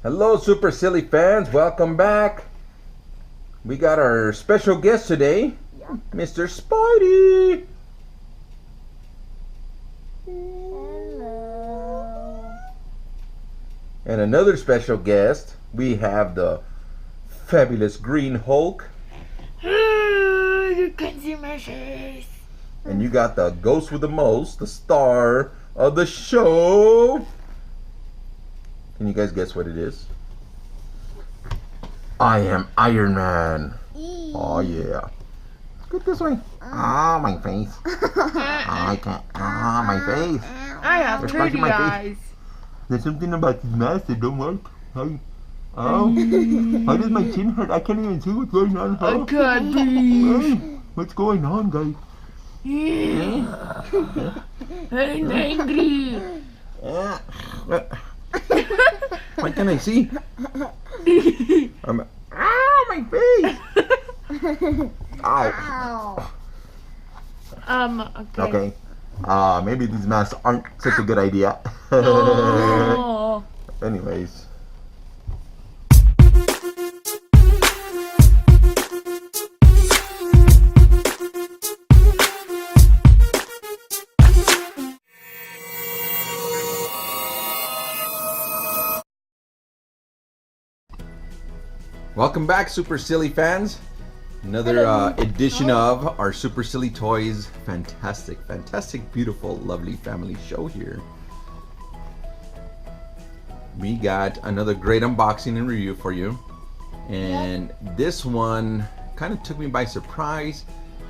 Hello, Super Silly fans. Welcome back. We got our special guest today, Mr. Spidey. Hello. And another special guest, we have the fabulous Green Hulk. You can see my face. And you got the ghost with the most, the star of the show. Can you guys guess what it is? I am Iron Man. Oh yeah. Get this way. Ah, my face. I can't. Ah, my face. I have You're pretty scratching my face. eyes. There's something about this mask that don't work. How does my chin hurt? I can't even see what's going on. I can't breathe. What's going on, guys? I'm angry. What can I see? Ow, my face! Ow. Okay. Okay. Maybe these masks aren't such a good idea. Oh. Anyways. Welcome back, Super Silly fans. Another edition of our Super Silly Toys fantastic, beautiful, lovely family show here. We got another great unboxing and review for you. And this one kind of took me by surprise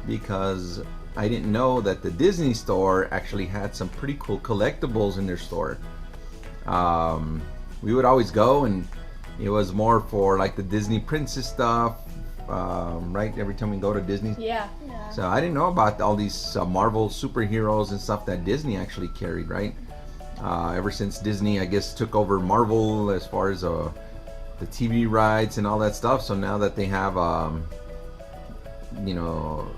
because I didn't know that the Disney store actually had some pretty cool collectibles in their store. We would always go and it was more for like the Disney princess stuff, right? Every time we go to Disney. Yeah. So I didn't know about all these Marvel superheroes and stuff that Disney actually carried, right? Ever since Disney, I guess, took over Marvel as far as the TV rights and all that stuff. So now that they have, you know,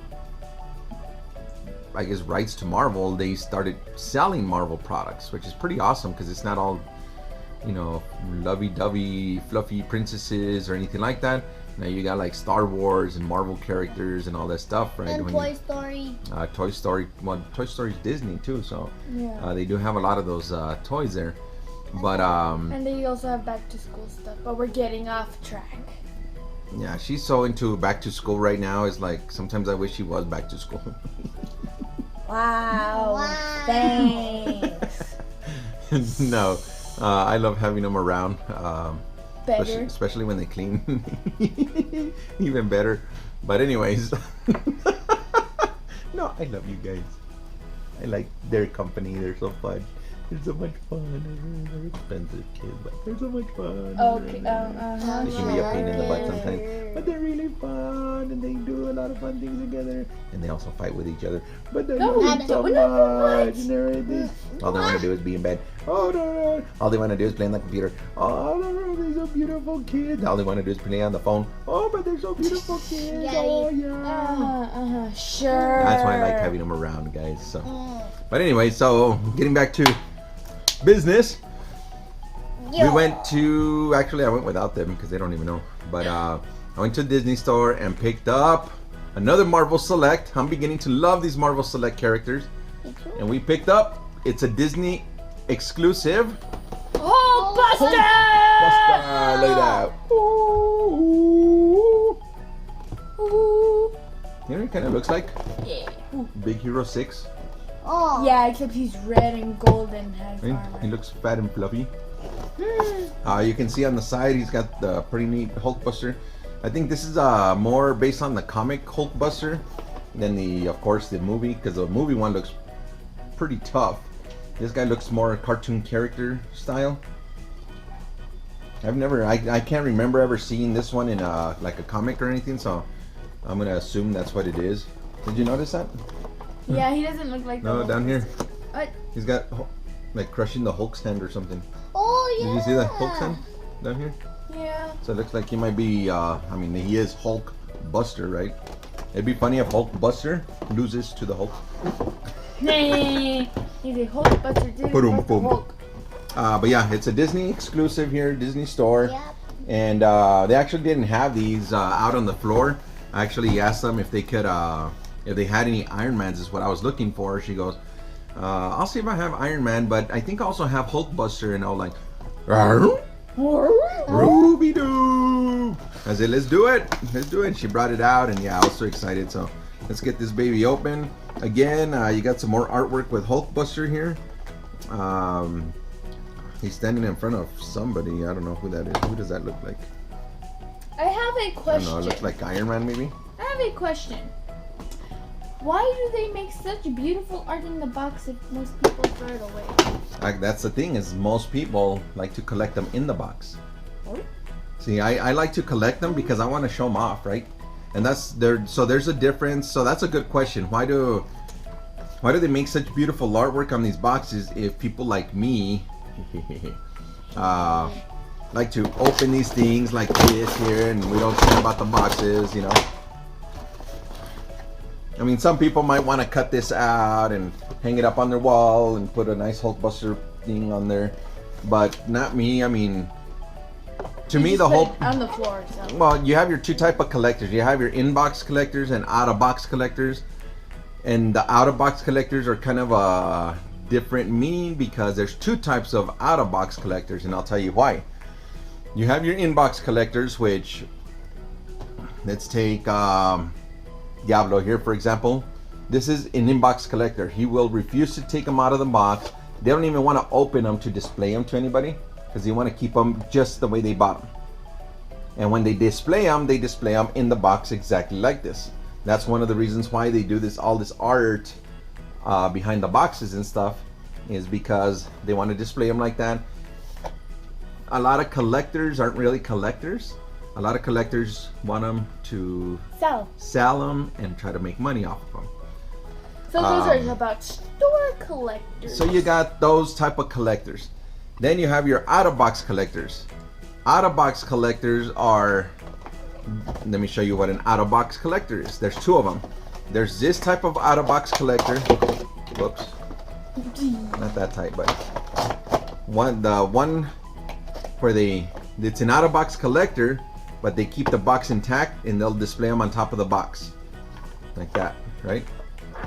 I guess rights to Marvel, they started selling Marvel products, which is pretty awesome because it's not all, you know, lovey-dovey, fluffy princesses or anything like that. Now you got like Star Wars and Marvel characters and all that stuff, right? And Toy Story. Toy Story. Well, Toy Story's Disney too, so they do have a lot of those toys there. But And they also have back to school stuff, but we're getting off track. yeah, she's so into back to school right now. It's like sometimes I wish she was back to school. Wow. Thanks. No, I love having them around. Better. Especially when they clean. Even better. But anyways. No, I love you guys. I like their company. They're so fun. They're so much fun. They're expensive kids, but they're so much fun. Okay. They can be a pain in the butt sometimes, but they're really fun, and they do a lot of fun things together. And they also fight with each other, but they're doing so much. And they're all they want to do is be in bed. Oh no! All they want to do is play on the computer. Oh no! They're so beautiful kids. All they want to do is play on the phone. Oh, but they're so beautiful kids. Oh yeah. Sure. That's why I like having them around, guys. So, but anyway, so getting back to business. We went to, actually I went without them because they don't even know, but I went to the Disney store and picked up another Marvel Select. I'm beginning to love these Marvel Select characters. And we picked up, it's a Disney exclusive Hulkbuster! Hulkbuster. Look at that. Ooh. You know what it kind of looks like? Yeah. Big Hero 6. Oh. Yeah, except he's red and gold and has Right? armor. He looks fat and fluffy. You can see on the side he's got the pretty neat Hulkbuster. I think this is more based on the comic Hulkbuster than the, of course, the movie, because the movie one looks pretty tough. This guy looks more cartoon character style. I can't remember ever seeing this one in like a comic or anything, so I'm gonna assume that's what it is. Did you notice that? Yeah, he doesn't look like No, the down here. What? He's got like crushing the Hulk's hand or something. Oh yeah. Did you see that Hulk's hand down here? Yeah. So it looks like he might be, I mean, he is Hulkbuster, right? It'd be funny if Hulkbuster loses to the Hulk. He's a Hulkbuster. Boom, boom. Hulk. But yeah, it's a Disney exclusive here, Disney store. Yep. And they actually didn't have these out on the floor. I actually asked them if they could, if they had any Iron Mans, is what I was looking for. She goes, I'll see if I have Iron Man, but I think I also have Hulkbuster. And I was like, Ruby Doo. I said, let's do it. Let's do it. She brought it out, and yeah, I was so excited. So let's get this baby open. Again, you got some more artwork with Hulkbuster here. He's standing in front of somebody. I don't know who that is. Who does that look like? I have a I question. don't know. It looks like Iron Man, maybe. I have a question. Why do they make such beautiful art in the box if most people throw it away? That's the thing, is most people like to collect them in the box. Oh. See, I like to collect them because I want to show them off, right? And that's there. So there's a difference. So that's a good question. Why do they make such beautiful artwork on these boxes if people like me like to open these things like this here, and we don't care about the boxes, you know? I mean, some people might want to cut this out and hang it up on their wall and put a nice Hulkbuster thing on there, but not me. I mean, to me, the whole on the floor. So. Well, you have your two type of collectors. You have your in-box collectors and out-of-box collectors, and the out-of-box collectors are kind of a different meaning because there's two types of out-of-box collectors, and I'll tell you why. You have your in-box collectors, which, let's take Diablo here, for example. This is an in-box collector. He will refuse to take them out of the box. They don't even want to open them to display them to anybody because they want to keep them just the way they bought them. And when they display them in the box exactly like this. That's one of the reasons why they do this, all this art behind the boxes and stuff, is because they want to display them like that. A lot of collectors aren't really collectors. A lot of collectors want them to sell them and try to make money off of them. So those are about store collectors. So you got those type of collectors. Then you have your out-of-box collectors. Out-of-box collectors are, let me show you what an out-of-box collector is. There's two of them. There's this type of out-of-box collector. Whoops. Not that type, but the one where it's an out-of-box collector, but they keep the box intact and they'll display them on top of the box. Like that, right?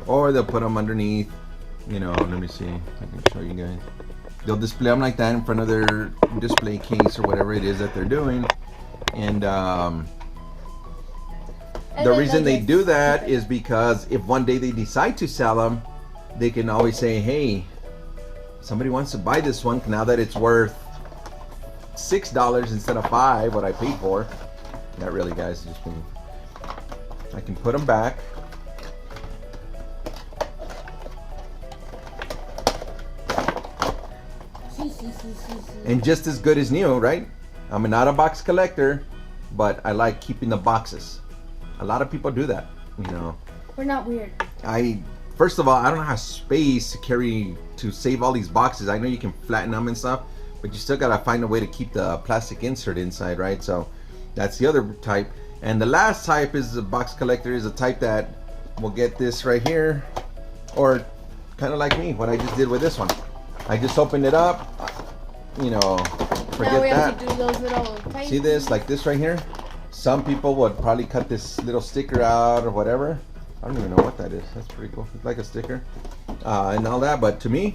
Or they'll put them underneath, you know, let me see if I can show you guys. They'll display them like that in front of their display case or whatever it is that they're doing. And the reason they do that is because if one day they decide to sell them, they can always say, hey, somebody wants to buy this one now that it's worth $6 instead of $5, what I paid for. Not really, guys. Just I can put them back. And just as good as new, right? I'm an out-of-box collector, but I like keeping the boxes. A lot of people do that, you know. We're not weird. First of all, I don't have space to save all these boxes. I know you can flatten them and stuff, but you still gotta find a way to keep the plastic insert inside, right? So that's the other type. And the last type is the box collector, is a type that will get this right here, or kind of like me, what I just did with this one. I just opened it up, you know, forget now we that. have to do those little tiny. See this, like this right here? Some people would probably cut this little sticker out or whatever. I don't even know what that is. That's pretty cool. It's like a sticker and all that. But to me,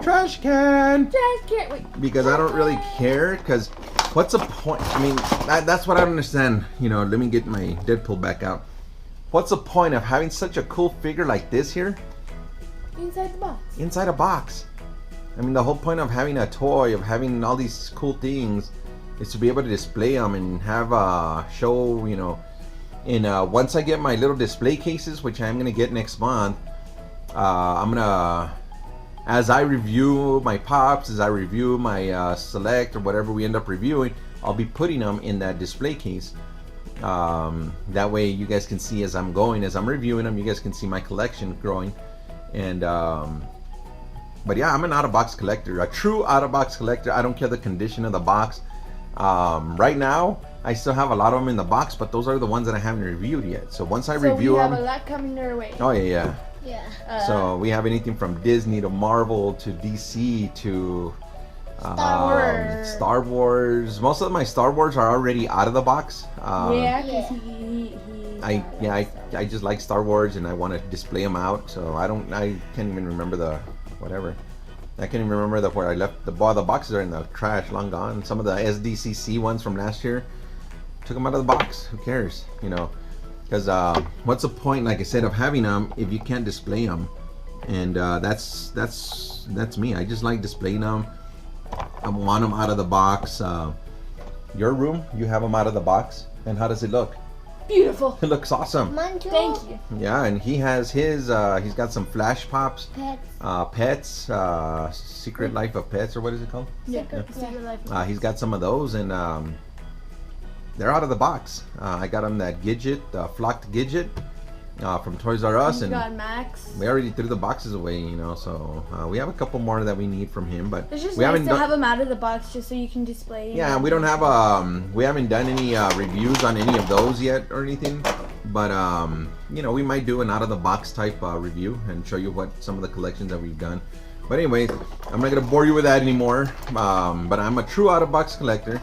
trash can. Trash can. Wait. Because I don't really care. Because what's the point? I mean, that's what I don't understand. You know, let me get my Deadpool back out. What's the point of having such a cool figure like this here? Inside the box. Inside a box. I mean, the whole point of having a toy, of having all these cool things, is to be able to display them and have a show, you know. And once I get my little display cases, which I'm gonna get next month, I'm gonna, as I review my pops, as I review my select or whatever we end up reviewing, I'll be putting them in that display case. That way you guys can see as I'm going, as I'm reviewing them, you guys can see my collection growing. And but yeah, I'm an out-of-box collector, a true out-of-box collector. I don't care the condition of the box. Right now I still have a lot of them in the box, but those are the ones that I haven't reviewed yet. So once I review them, we have a lot coming their way. Oh yeah. Yeah. So we have anything from Disney to Marvel to DC to Star Wars. Most of my Star Wars are already out of the box. Yeah, because I just like Star Wars and I want to display them out. So I can't even remember the whatever. I can't even remember where I left the boxes are in the trash, long gone. Some of the SDCC ones from last year, took them out of the box. Who cares, you know? Because what's the point, like I said, of having them if you can't display them? And that's me. I just like displaying them. I want them out of the box. Your room, you have them out of the box, and how does it look? Beautiful. It looks awesome. Mine too. Thank you. Yeah, and he has his. He's got some flash pops. Pets. Secret Life of Pets, or what is it called? Yeah. Secret Life. He's got some of those, and they're out of the box. I got him that Gidget, flocked Gidget, from Toys R Us, He's and got Max. we already threw the boxes away, you know. So we have a couple more that we need from him, but It's just we nice haven't to have them out of the box, just so you can display. Yeah, we don't have we haven't done any reviews on any of those yet or anything, but you know, we might do an out of the box type review and show you what some of the collections that we've done. But anyways, I'm not gonna bore you with that anymore. But I'm a true out of box collector,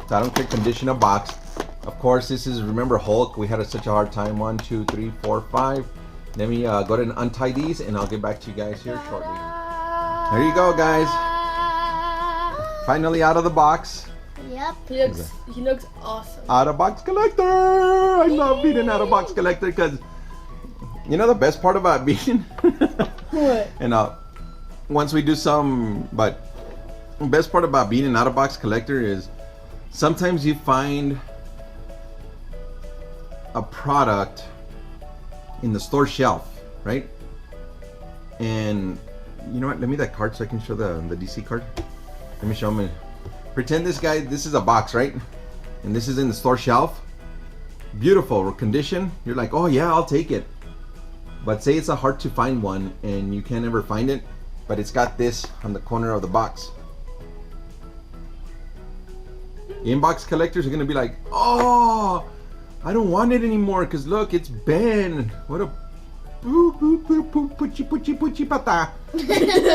so I don't care condition of box. Of course, this is, remember Hulk? We had such a hard time. 1, 2, 3, 4, 5. Let me go ahead and untie these, and I'll get back to you guys here shortly. There you go, guys. Finally out of the box. Yep. He looks awesome. Out of box collector. I love being an out of box collector because you know the best part about being. What? And once we do but the best part about being an out of box collector is sometimes you find a product in the store shelf, right? And you know what? Let me that card so I can show the DC card. Let me show them. Pretend this is a box, right? And this is in the store shelf. Beautiful condition. You're like, oh yeah, I'll take it. But say it's a hard to find one and you can't ever find it, but it's got this on the corner of the box. Inbox collectors are gonna be like, oh, I don't want it anymore because look, it's bent. What a puchi pata.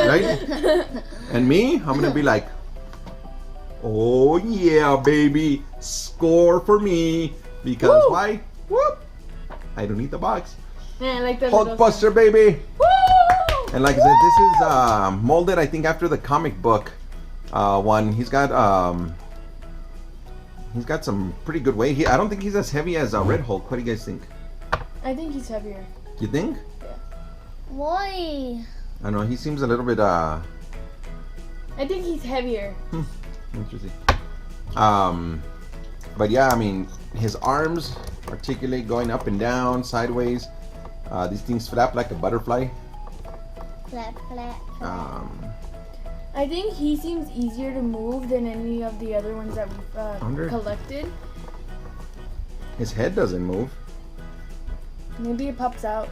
Right? And me, I'm gonna be like, oh yeah, baby, score for me. Because Woo! why? Whoop! I don't need the box. Yeah, I like the Hulkbuster, baby. Woo! And like I said, this is molded, I think, after the comic book one. He's got some pretty good weight. I don't think he's as heavy as Red Hulk. What do you guys think? I think he's heavier. You think? Yeah. Why? I don't know. He seems a little bit I think he's heavier. interesting. But yeah, I mean, his arms articulate, going up and down, sideways. These things flap like a butterfly. Flap, flap, flap. I think he seems easier to move than any of the other ones that we've collected. His head doesn't move. Maybe it pops out.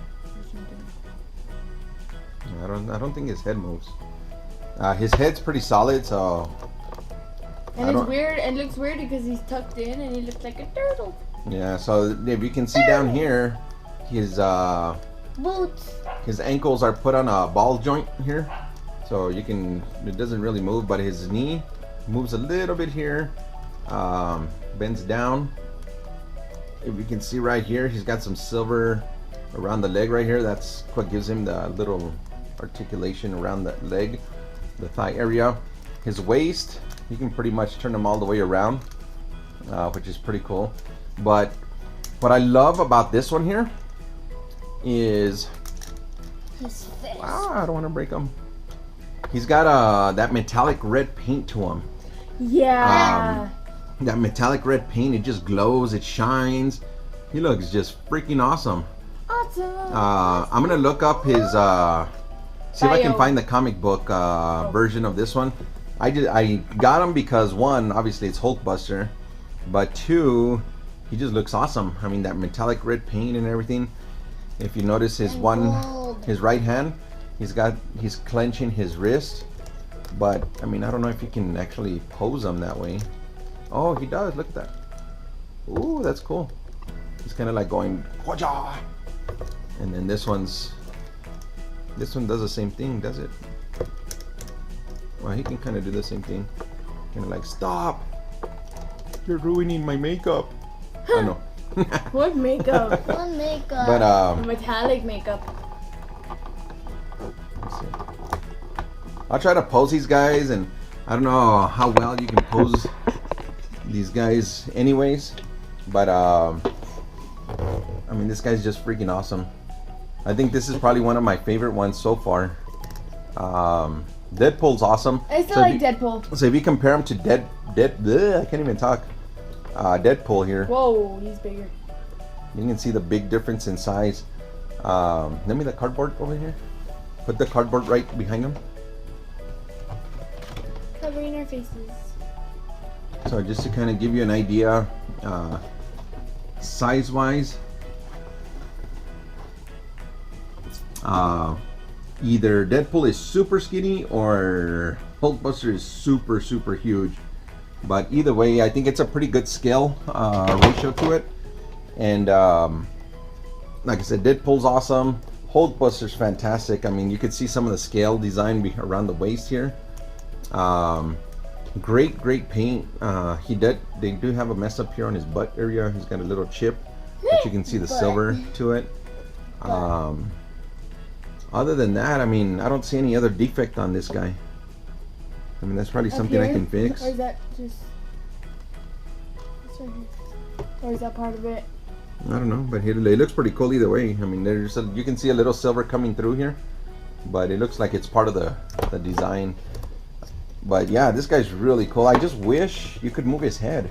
I don't think his head moves. His head's pretty solid, so. And it's weird. It looks weird because he's tucked in and he looks like a turtle. Yeah. So if you can see down here, his Boots. his ankles are put on a ball joint here, so you can. It doesn't really move, but his knee moves a little bit here, bends down. If you can see right here, he's got some silver around the leg right here. That's what gives him the little articulation around the leg, the thigh area. His waist, you can pretty much turn him all the way around, which is pretty cool. But what I love about this one here is His face. I don't want to break him. He's got that metallic red paint to him. Yeah. That metallic red paint, it just glows, it shines. He looks just freaking awesome. Awesome. I'm gonna look up his see if I can Bio. find the comic book version of this one. I got him because one, obviously it's Hulkbuster, but two, he just looks awesome. I mean, that metallic red paint and everything. If you notice his his right hand, he's clenching his wrist. But I mean, I don't know if you can actually pose him that way. Oh, he does. Look at that. Ooh, that's cool. He's kind of like going, Hwaja! And then this one does the same thing, does it? Well, he can kind of do the same thing. Kind of like, stop! You're ruining my makeup. Oh no. What makeup? What makeup? But Metallic makeup. let's see. I'll try to pose these guys, and I don't know how well you can pose these guys anyways, but I mean, this guy's just freaking awesome. I think this is probably one of my favorite ones so far. Deadpool's awesome. I still like Deadpool. So if you compare him to I can't even talk. Deadpool here. Whoa, he's bigger. You can see the big difference in size. Let me the cardboard over here. Put the cardboard right behind him. Covering our faces. So just to kind of give you an idea, size-wise, either Deadpool is super skinny or Hulkbuster is super huge. But either way, I think it's a pretty good scale ratio to it. And like I said, Deadpool's awesome. Hulkbuster's fantastic. I mean, you can see some of the scale design around the waist here. Great paint. They do have a mess up here on his butt area. He's got a little chip, but you can see the silver to it. Other than that, I mean, I don't see any other defect on this guy. I mean, that's probably something I can fix. Or is that just... Or is that part of it? I don't know, but it looks pretty cool either way. I mean, you can see a little silver coming through here, but it looks like it's part of the design. But yeah, this guy's really cool. I just wish you could move his head.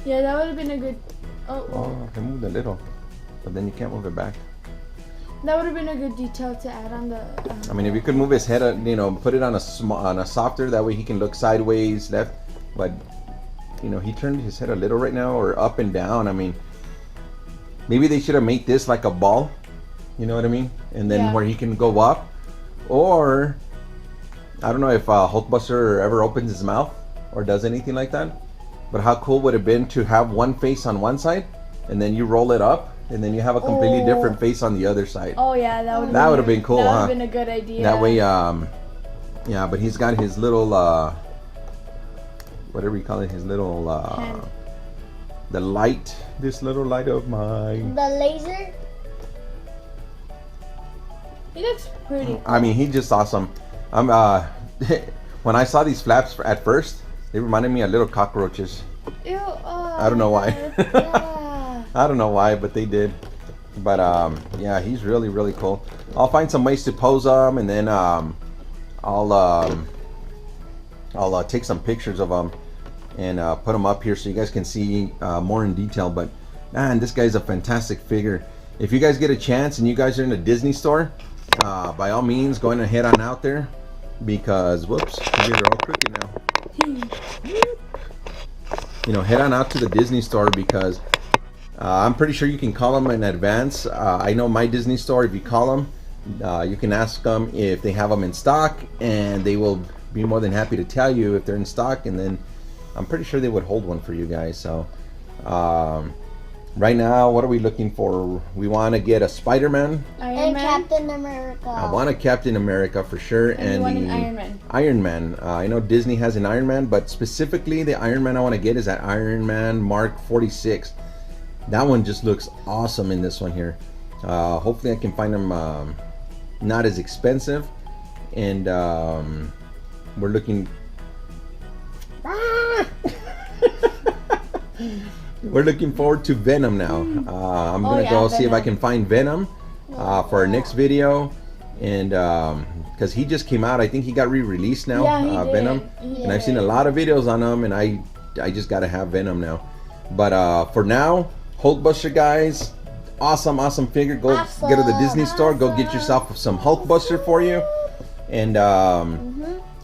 Yeah, that would have been a good... Oh, I moved a little, but then you can't move it back. That would have been a good detail to add on the... I mean, if you could move his head, you know, put it on a softer, that way he can look sideways, left. But, you know, he turned his head a little right now, or up and down. I mean, maybe they should have made this like a ball. You know what I mean? And then where he can go up. Or, I don't know if Hulkbuster ever opens his mouth or does anything like that. But how cool would it have been to have one face on one side, and then you roll it up, and then you have a completely different face on the other side. Oh yeah, that would have been cool, huh? That would have been a good idea. That way, yeah, but he's got his little, whatever you call it, his little, the light, this little light of mine. The laser? He looks pretty cool. I mean, he's just awesome. When I saw these flaps at first, they reminded me of little cockroaches. Ew, I don't know why. I don't know why, but they did. But yeah, he's really cool. I'll find some ways to pose them, and then I'll take some pictures of them and put them up here so you guys can see more in detail. But man, this guy's a fantastic figure. If you guys get a chance and you guys are in a Disney store, by all means, go ahead on out there, because whoops, they're all crooked now. You know, head on out to the Disney store, because I'm pretty sure you can call them in advance. I know my Disney store, if you call them, you can ask them if they have them in stock, and they will be more than happy to tell you if they're in stock, and then I'm pretty sure they would hold one for you guys. So right now, what are we looking for? We want to get a Spider-Man And Captain America. I want a Captain America for sure, and an Iron Man. Iron Man. I know Disney has an Iron Man, but specifically the Iron Man I want to get is that Iron Man Mark 46. That one just looks awesome in this one here. Hopefully I can find them not as expensive, and we're looking. We're looking forward to Venom now. I'm gonna go see if I can find Venom for our next video, and because he just came out, I think he got re-released now. Yeah, Venom, and I've seen a lot of videos on him, and I just gotta have Venom now. But for now, Hulkbuster, guys, awesome figure. Go to the Disney store, go get yourself some Hulkbuster for you, and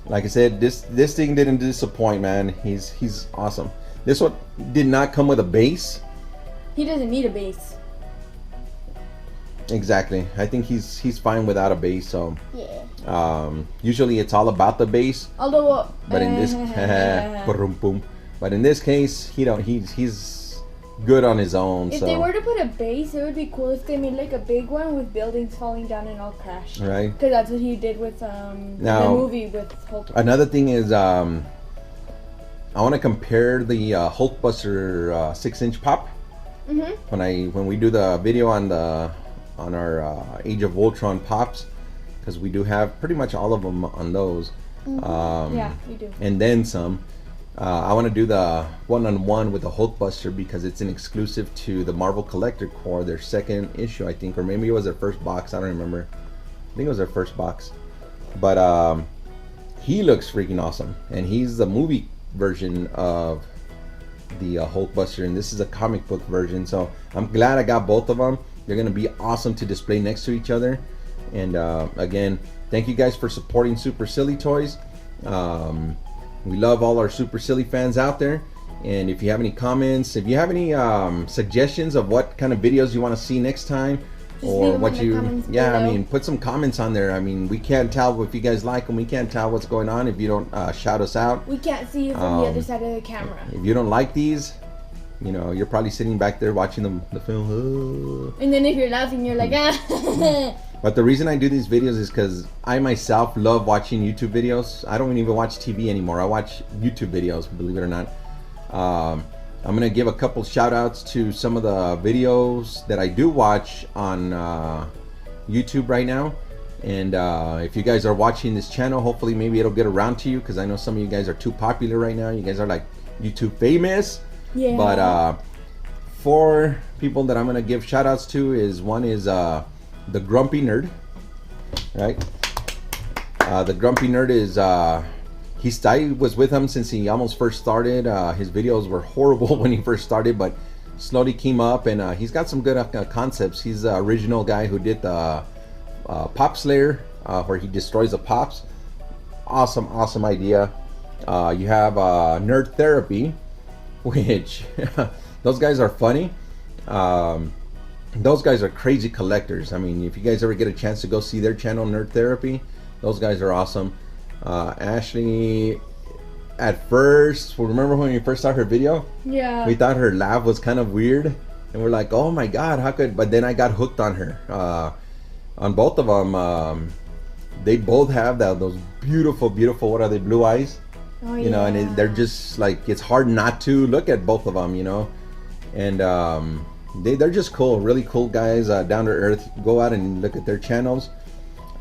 like I said, this thing didn't disappoint, man. He's awesome. This one did not come with a base. He doesn't need a base. Exactly. I think he's fine without a base. So Yeah. usually it's all about the base. Although, But in this, but in this case, he's good on his own. If so they were to put a base, it would be cool if they made like a big one with buildings falling down and all crash. Right. Because that's what he did with the movie with Hulk. Another thing is, I want to compare the Hulkbuster 6-inch pop. When we do the video on our Age of Ultron pops, because we do have pretty much all of them on those. Yeah, we do. And then some. I want to do the one-on-one with the Hulkbuster because it's an exclusive to the Marvel Collector Corps, their second issue, I think, or maybe it was their first box. I don't remember. I think it was their first box. But he looks freaking awesome, and he's the movie version of the Hulkbuster, and this is a comic book version. So I'm glad I got both of them. They're gonna be awesome to display next to each other. And again, thank you guys for supporting Super Silly Toys. We love all our Super Silly fans out there. And if you have any comments, if you have any suggestions of what kind of videos you want to see next time, or what you, I mean, put some comments on there. I mean, we can't tell if you guys like them. We can't tell what's going on if you don't shout us out. We can't see you from the other side of the camera. If you don't like these, you know, you're probably sitting back there watching the film. And then if you're laughing, you're like, ah. But the reason I do these videos is because I myself love watching YouTube videos. I don't even watch TV anymore. I watch YouTube videos, believe it or not. I'm going to give a couple shout outs to some of the videos that I do watch on YouTube right now. And if you guys are watching this channel, hopefully maybe it'll get around to you, because I know some of you guys are too popular right now. You guys are like YouTube famous. Yeah. But 4 people that I'm going to give shout outs to is, one is the Grumpy Nerd, right? The Grumpy Nerd is I was with him since he almost first started. His videos were horrible when he first started, but slowly came up, and he's got some good concepts. He's the original guy who did the Pop Slayer, where he destroys the pops. Awesome idea. You have Nerd Therapy, which those guys are funny. Those guys are crazy collectors. I mean, if you guys ever get a chance to go see their channel, Nerd Therapy, those guys are awesome. Ashley, at first, remember when we first saw her video? Yeah. We thought her laugh was kind of weird, and we're like, oh my god, how could? But then I got hooked on her. On both of them, they both have those beautiful, what are they? Blue eyes. Oh, you know, and they're just like, it's hard not to look at both of them, you know, and they're just cool, really cool guys, down to earth. Go out and look at their channels.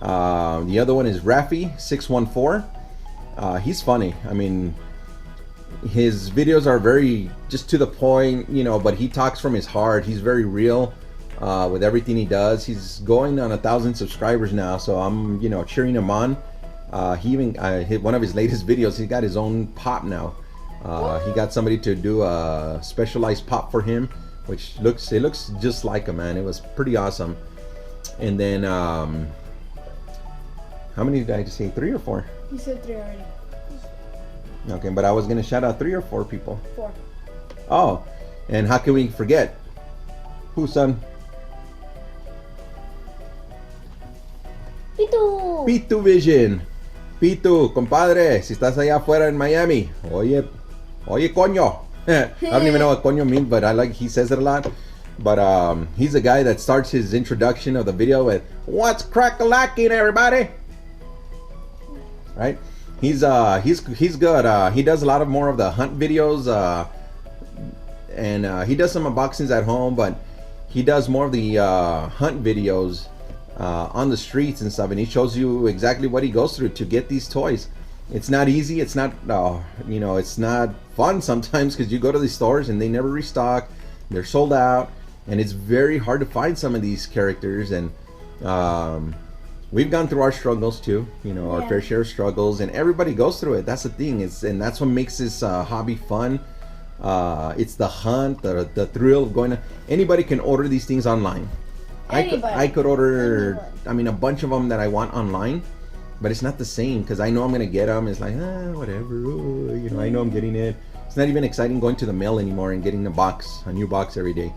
The other one is Raffy614. He's funny. I mean, his videos are very just to the point, you know, but he talks from his heart. He's very real with everything he does. He's going on 1,000 subscribers now, so I'm, you know, cheering him on. He even hit one of his latest videos. He got his own pop now. He got somebody to do a specialized pop for him, which looks just like him, man. It was pretty awesome. And then how many did I just say? 3 or 4? You said 3 already. Okay, but I was gonna shout out 3 or 4 people. 4. Oh, and how can we forget? Who, son? Pitu. Pitu Vision. Pitu, compadre, si estás allá afuera en Miami, oye, coño. I don't even know what coño means, but he says it a lot. But he's the guy that starts his introduction of the video with, "What's crack-a-lacking, everybody?" Right? He's good. He does a lot of more of the hunt videos, and he does some unboxings at home, but he does more of the hunt videos on the streets and stuff, and he shows you exactly what he goes through to get these toys. It's not easy. It's not, you know, it's not fun sometimes, because you go to these stores and they never restock. They're sold out, and it's very hard to find some of these characters. And we've gone through our struggles too, you know, our fair share of struggles, and everybody goes through it. That's the thing. And that's what makes this hobby fun. It's the hunt, the thrill of going to. Anybody can order these things online. I could order, I mean, a bunch of them that I want online, but it's not the same, because I know I'm gonna get them. It's like, whatever, you know, I know I'm getting it. It's not even exciting going to the mail anymore and getting a new box every day.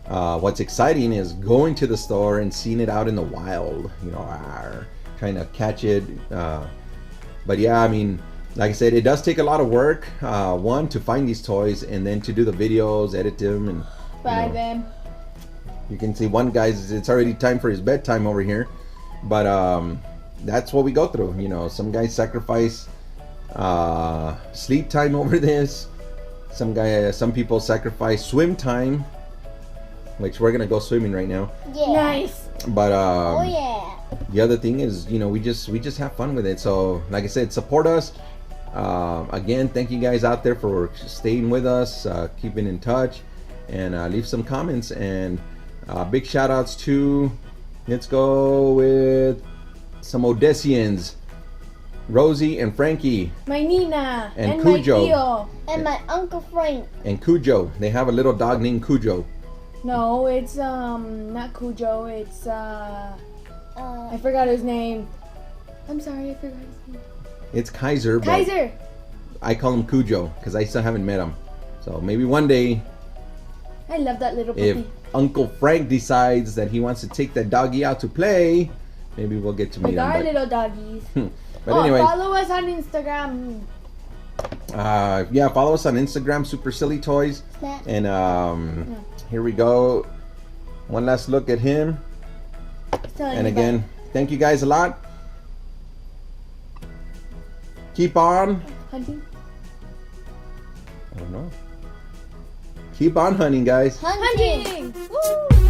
What's exciting is going to the store and seeing it out in the wild, you know, trying to catch it. But yeah, I mean, like I said, it does take a lot of work. One, to find these toys, and then to do the videos, edit them, and Buy them. You can see one guy's, it's already time for his bedtime over here. But that's what we go through. You know, some guys sacrifice sleep time over this. Some people sacrifice swim time, which we're gonna go swimming right now. Yeah. Nice. But Oh yeah. the other thing is, you know, we just have fun with it. So like I said, support us. Again, thank you guys out there for staying with us, keeping in touch, and leave some comments. And big shout outs to, let's go with some Odessians, Rosie and Frankie. My Nina. And my Cujo. Tio. And my Uncle Frank. And Cujo. They have a little dog named Cujo. No, it's not Cujo. It's I forgot his name. I'm sorry, I forgot his name. It's Kaiser. But Kaiser. I call him Cujo because I still haven't met him. So maybe one day, I love that little if puppy. Uncle Frank decides that he wants to take that doggy out to play, maybe we'll get to meet Like our him. little doggies. But anyway, follow us on Instagram. yeah, follow us on Instagram, Supersillytoys. Snap. And here we go. One last look at him. And again, thank you guys a lot. Keep on. Hunting. I don't know. Keep on hunting, guys. Hunting. Hunting. Woo!